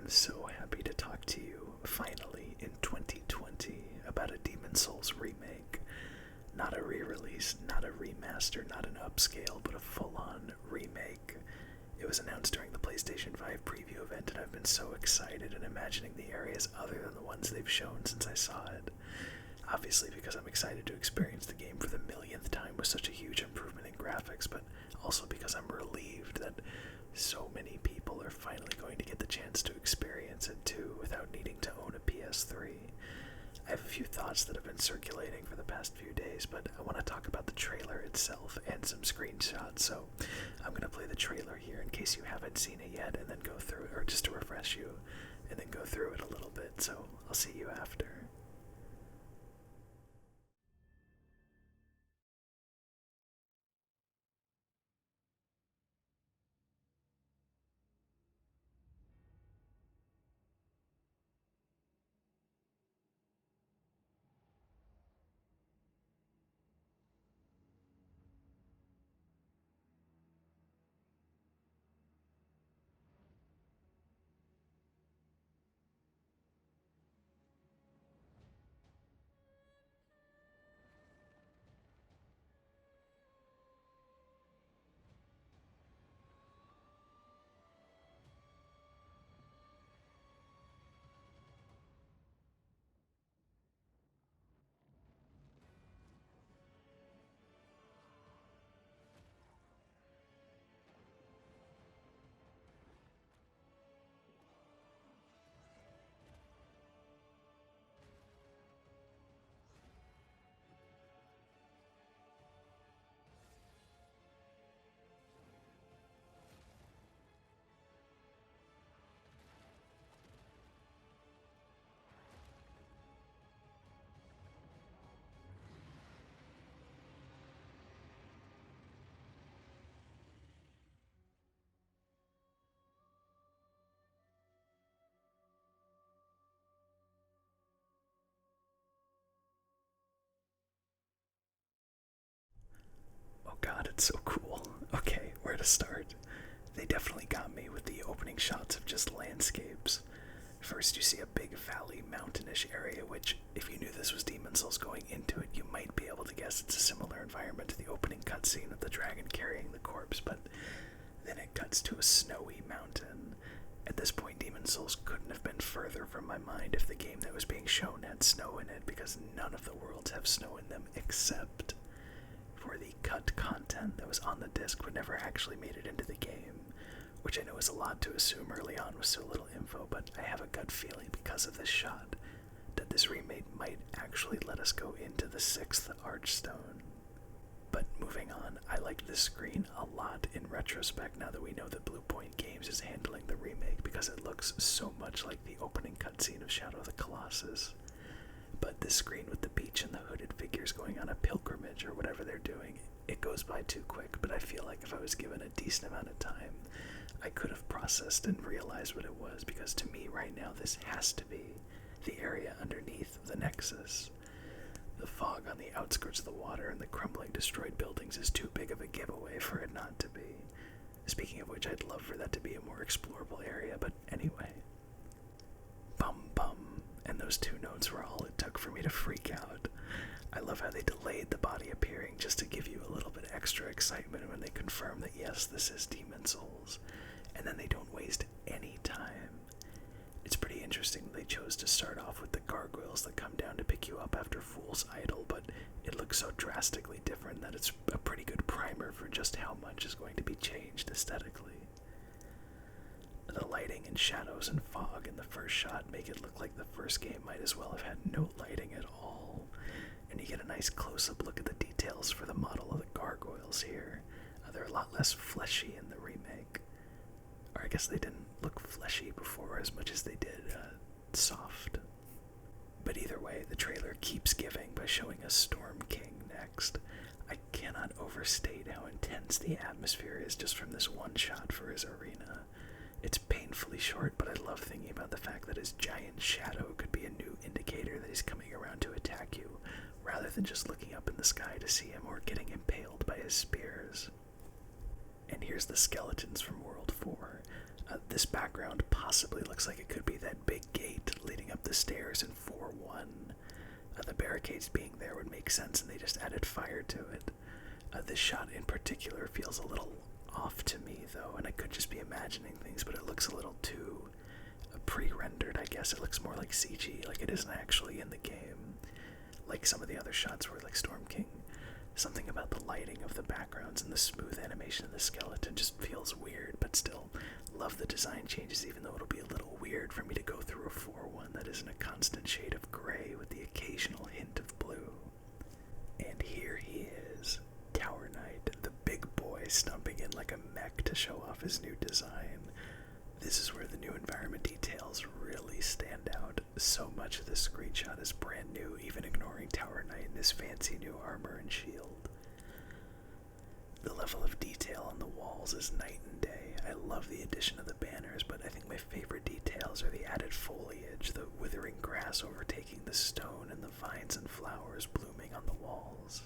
So happy to talk to you finally in 2020 about a Demon Souls remake. Not a re release, not a remaster, not an upscale, but a full on remake. It was announced during the PlayStation 5 preview event, and I've been so excited and imagining the areas other than the ones they've shown since I saw it. Obviously, because I'm excited to experience the game for the millionth time with such a huge improvement in graphics, but also because I'm relieved that so many people are finally going to get the chance to experience it too without needing to own a PS3. I have a few thoughts that have been circulating for the past few days, but I want to talk about the trailer itself and some screenshots, so I'm going to play the trailer here in case you haven't seen it yet, and then go through it, or just to refresh you, and then go through it a little bit, so I'll see you after. Oh god, it's so cool. Okay, where to start? They definitely got me with the opening shots of just landscapes. First, you see a big valley, mountainish area, which, if you knew this was Demon Souls going into it, you might be able to guess it's a similar environment to the opening cutscene of the dragon carrying the corpse, but then it cuts to a snowy mountain. At this point, Demon Souls couldn't have been further from my mind if the game that was being shown had snow in it, because none of the worlds have snow in them except for the cut content that was on the disc but never actually made it into the game, which I know is a lot to assume early on with so little info, but I have a gut feeling because of this shot that this remake might actually let us go into the sixth Archstone. But moving on, I like this screen a lot in retrospect now that we know that Blue Point Games is handling the remake because it looks so much like the opening cutscene of Shadow of the Colossus. But this screen with the beach and the hooded figures going on a pilgrimage or whatever they're doing, it goes by too quick, but I feel like if I was given a decent amount of time, I could have processed and realized what it was, because to me right now this has to be the area underneath the Nexus. The fog on the outskirts of the water and the crumbling destroyed buildings is too big of a giveaway for it not to be. Speaking of which, I'd love for that to be a more explorable area, but anyway. Bum bum, and those two notes were all it took for me to freak out. I love how they delayed the body appearing just to give you a little bit extra excitement when they confirm that yes, this is Demon Souls, and then they don't waste any time. It's pretty interesting they chose to start off with the gargoyles that come down to pick you up after Fool's Idol, but it looks so drastically different that it's a pretty good primer for just how much is going to be changed aesthetically. The lighting and shadows and fog in the first shot make it look like the first game might as well have had no lighting at all. And you get a nice close-up look at the details for the model of the gargoyles here. They're a lot less fleshy in the remake. Or I guess they didn't look fleshy before as much as they did soft. But either way, the trailer keeps giving by showing us Storm King next. I cannot overstate how intense the atmosphere is just from this one shot for his arena. It's painfully short, but I love thinking about the fact that his giant shadow could be a new indicator that he's coming around to attack you, rather than just looking up in the sky to see him or getting impaled by his spears. And here's the skeletons from World 4. This background possibly looks like it could be that big gate leading up the stairs in 4-1. The barricades being there would make sense, and they just added fire to it. This shot in particular feels a little off to me, though, and I could just be imagining things, but it looks a little too pre-rendered, I guess. It looks more like CG, like it isn't actually in the game. Like some of the other shots were like Storm King. Something about the lighting of the backgrounds and the smooth animation of the skeleton just feels weird, but still love the design changes, even though it'll be a little weird for me to go through a 4-1 that isn't a constant shade of gray with the occasional hint of blue. And here he is, Tower Knight, the big boy stumping in like a mech to show off his new design. This is where the new environment details really stand out. So much of this screenshot is brand new, even ignoring Tower Knight and his fancy new armor and shield. The level of detail on the walls is night and day. I love the addition of the banners, but I think my favorite details are the added foliage, the withering grass overtaking the stone, and the vines and flowers blooming on the walls.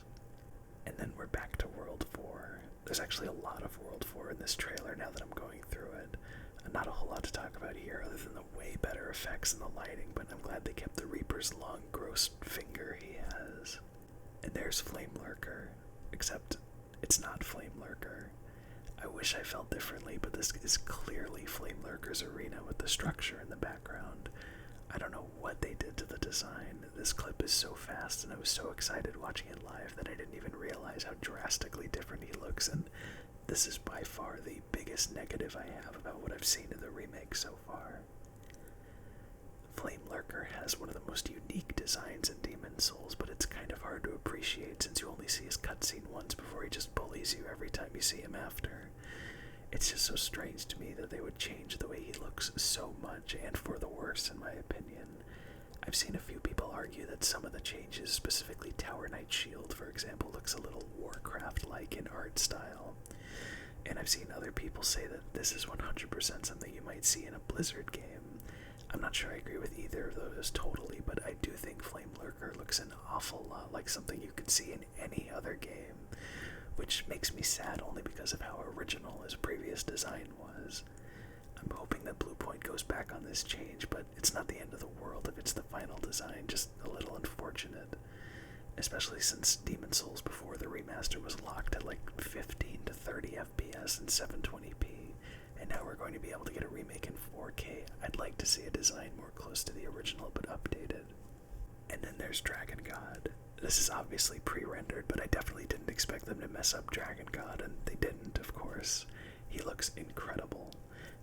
And then we're back to World 4. There's actually a lot of World 4 in this trailer now that I'm going through it. Not a whole lot to talk about here other than the way better effects and the lighting, but I'm glad they kept the Reaper's long, gross finger he has. And there's Flame Lurker, except it's not Flame Lurker. I wish I felt differently, but this is clearly Flame Lurker's arena with the structure in the background. I don't know what they did to the design. This clip is so fast, and I was so excited watching it live that I didn't even realize how drastically different he looks, and this is by far the biggest negative I have about what I've seen in the remake so far. Flame Lurker has one of the most unique designs in Demon's Souls, but it's kind of hard to appreciate since you only see his cutscene once before he just bullies you every time you see him after. It's just so strange to me that they would change the way he looks so much, and for the worse in my opinion. I've seen a few people argue that some of the changes, specifically Tower Knight's shield for example, looks a little Warcraft-like in art style. And I've seen other people say that this is 100% something you might see in a Blizzard game. I'm not sure I agree with either of those totally, but I do think Flame Lurker looks an awful lot like something you could see in any other game, which makes me sad only because of how original his previous design was. I'm hoping that Bluepoint goes back on this change, but it's not the end of the world if it's the final design, just a little unfortunate. Especially since Demon's Souls before the remaster was locked at like 15 to 30 FPS and 720p, and now we're going to be able to get a remake in 4K. I'd like to see a design more close to the original but updated. And then there's Dragon God. This is obviously pre-rendered, but I definitely didn't expect them to mess up Dragon God, and they didn't, of course. He looks incredible.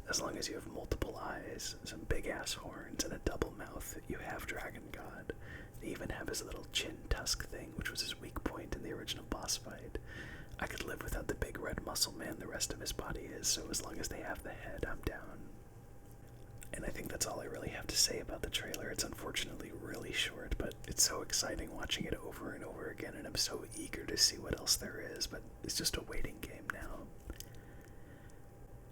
As long as you have multiple eyes, some big-ass horns, and a double mouth, you have Dragon God. They even have his little chin tusk thing, which was his weak point in the original boss fight. I could live without the big red muscle man the rest of his body is, so as long as they have the head, I'm down. And I think that's all I really have to say about the trailer. It's unfortunately really short, but it's so exciting watching it over and over again, and I'm so eager to see what else there is, but it's just a waiting game now.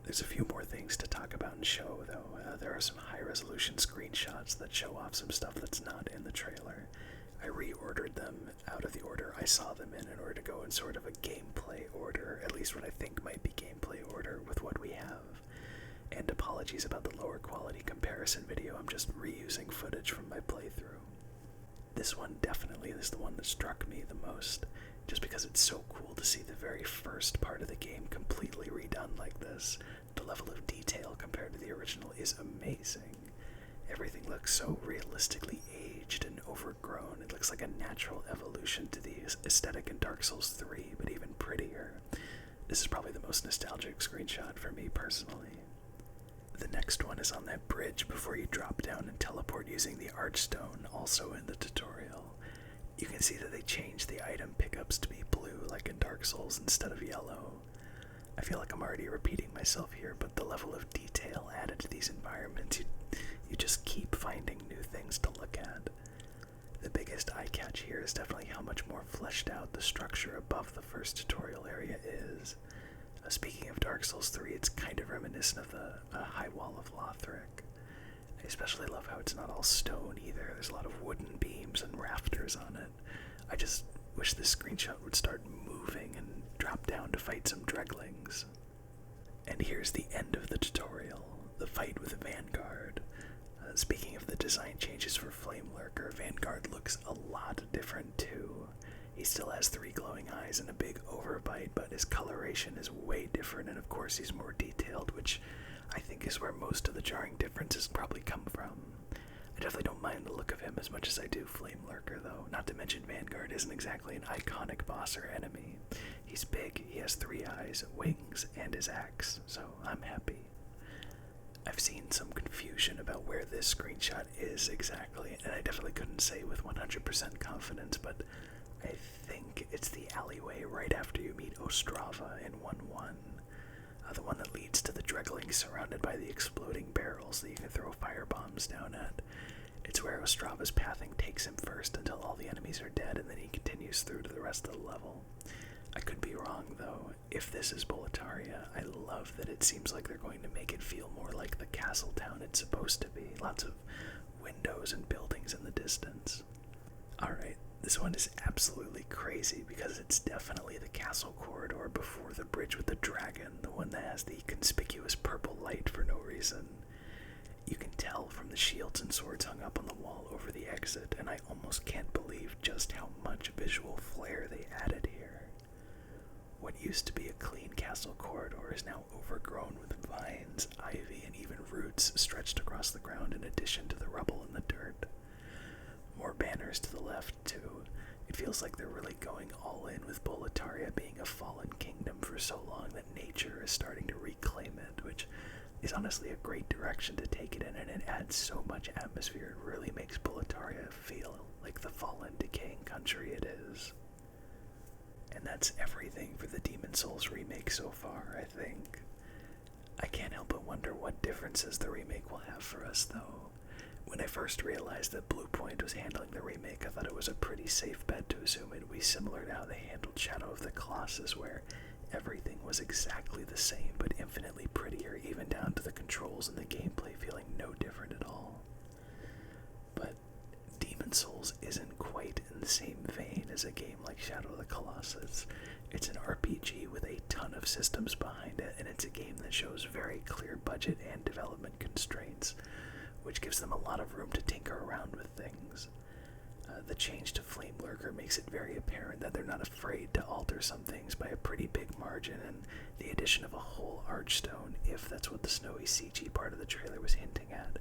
There's a few more things to talk about and show, though. There are some high-resolution screenshots that show off some stuff that's not in the trailer. I reordered them out of the order I saw them in order to go in sort of a gameplay order, at least what I think might be gameplay order with what we have. And apologies about the lower quality comparison video, I'm just reusing footage from my playthrough. This one definitely is the one that struck me the most, just because it's so cool to see the very first part of the game completely redone like this. The level of detail compared to the original is amazing. Everything looks so realistically aged and overgrown. It looks like a natural evolution to the aesthetic in Dark Souls 3, but even prettier. This is probably the most nostalgic screenshot for me personally. The next one is on that bridge before you drop down and teleport using the Archstone, also in the tutorial. You can see that they changed the item pickups to be blue like in Dark Souls instead of yellow. I feel like I'm already repeating myself here, but the level of detail added to these environments, you just keep finding new things to look at. The biggest eye catch here is definitely how much more fleshed out the structure above the first tutorial area is. Speaking of Dark Souls 3, it's kind of reminiscent of the High Wall of Lothric. I especially love how it's not all stone either. There's a lot of wooden beams and rafters on it. I just wish this screenshot would start moving and drop down to fight some dreglings. And here's the end of the tutorial. the fight with Vanguard. Speaking of the design changes for Flame Lurker, Vanguard looks a lot different too. He still has 3 glowing eyes and a big overbite, but his coloration is way different, and of course he's more detailed, which I think is where most of the jarring differences probably come from. I definitely don't mind the look of him as much as I do Flame Lurker, though. Not to mention Vanguard isn't exactly an iconic boss or enemy. He's big, he has 3 eyes, wings, and his axe, so I'm happy. I've seen some confusion about where this screenshot is exactly, and I definitely couldn't say with 100% confidence, but I think it's the alleyway right after you meet Ostrava in 1-1. The one that leads to the Dreglings surrounded by the exploding barrels that you can throw fire bombs down at. It's where Ostrava's pathing takes him first until all the enemies are dead, and then he continues through to the rest of the level. I could be wrong, though. If this is Boletaria, I love that it seems like they're going to make it feel more like the castle town it's supposed to be. Lots of windows and buildings in the distance. Alright, this one is absolutely crazy because it's definitely the castle corridor before the bridge with the dragon, the one that has the conspicuous purple light for no reason. You can tell from the shields and swords hung up on the wall over the exit, and I almost can't believe just how much visual flair they added here. What used to be a clean castle corridor is now overgrown with vines, ivy, and even roots stretched across the ground in addition to the rubble and the dirt. More banners to the left, too. It feels like they're really going all in with Boletaria being a fallen kingdom for so long that nature is starting to reclaim it, which is honestly a great direction to take it in, and it adds so much atmosphere. It really makes Boletaria feel like the fallen, decaying country it is. And that's everything for the Demon Souls remake so far, I think. I can't help but wonder what differences the remake will have for us, though. When I first realized that Bluepoint was handling the remake, I thought it was a pretty safe bet to assume it would be similar to how they handled Shadow of the Colossus, where everything was exactly the same but infinitely prettier, even down to the controls and the gameplay feeling no different at all. But Demon Souls isn't quite in the same vein as a game like Shadow of the Colossus. It's an RPG with a ton of systems behind it, and it's a game that shows very clear budget and development constraints, which gives them a lot of room to tinker around with things. The change to Flame Lurker makes it very apparent that they're not afraid to alter some things by a pretty big margin, and the addition of a whole archstone, if that's what the snowy CG part of the trailer was hinting at,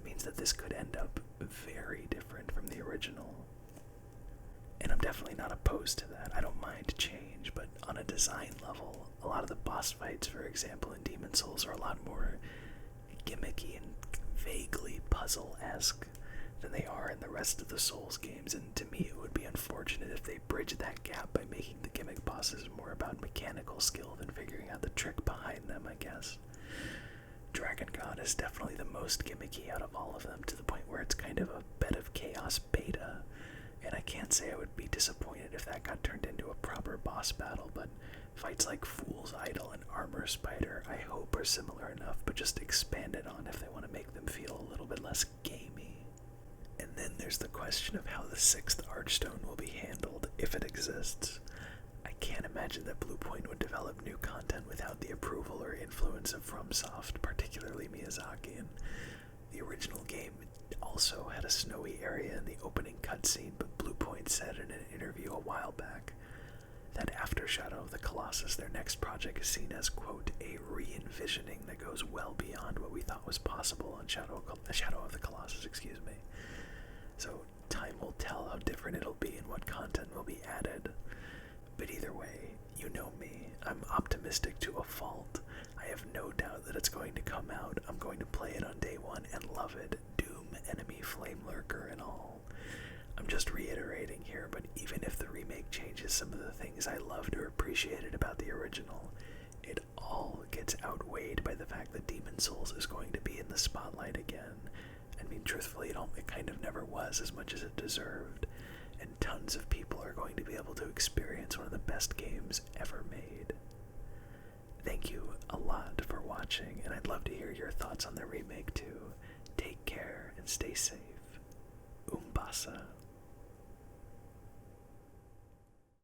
means that this could end up very different from the original. And I'm definitely not opposed to that. I don't mind change, but on a design level, a lot of the boss fights, for example, in Demon Souls are a lot more gimmicky and vaguely puzzle-esque than they are in the rest of the Souls games, and to me it would be unfortunate if they bridge that gap by making the gimmick bosses more about mechanical skill than figuring out the trick behind them, I guess. Dragon God is definitely the most gimmicky out of all of them, to the point where it's kind of a bed of chaos beta, and I can't say I would be disappointed if that got turned into a proper boss battle, but fights like Fool's Idol and Armor Spider I hope are similar enough, but just expanded on if they want to make them feel a little bit less gamey. And then there's the question of how the 6th Archstone will be handled, if it exists. I can't imagine that Bluepoint would develop new content without the approval or influence of FromSoft, particularly Miyazaki, and the original game also had a snowy area in the opening cutscene, but Bluepoint said in an interview a while back that after Shadow of the Colossus, their next project is seen as, quote, a re-envisioning that goes well beyond what we thought was possible on Shadow of the Colossus, So time will tell how different it'll be and what content will be added. But either way, you know me, I'm optimistic to a fault. I have no doubt that it's going to come out. I'm going to play it on day one and love it. Doom, enemy, Flame Lurker, and all. I'm just reiterating here, but even if the remake changes some of the things I loved or appreciated about the original, it all gets outweighed by the fact that Demon Souls is going to be in the spotlight again. I mean, truthfully, it kind of never was as much as it deserved, and tons of people are going to be able to experience one of the best games ever made. Thank you a lot for watching, and I'd love to hear your thoughts on the remake too. Take care and stay safe. Umbasa.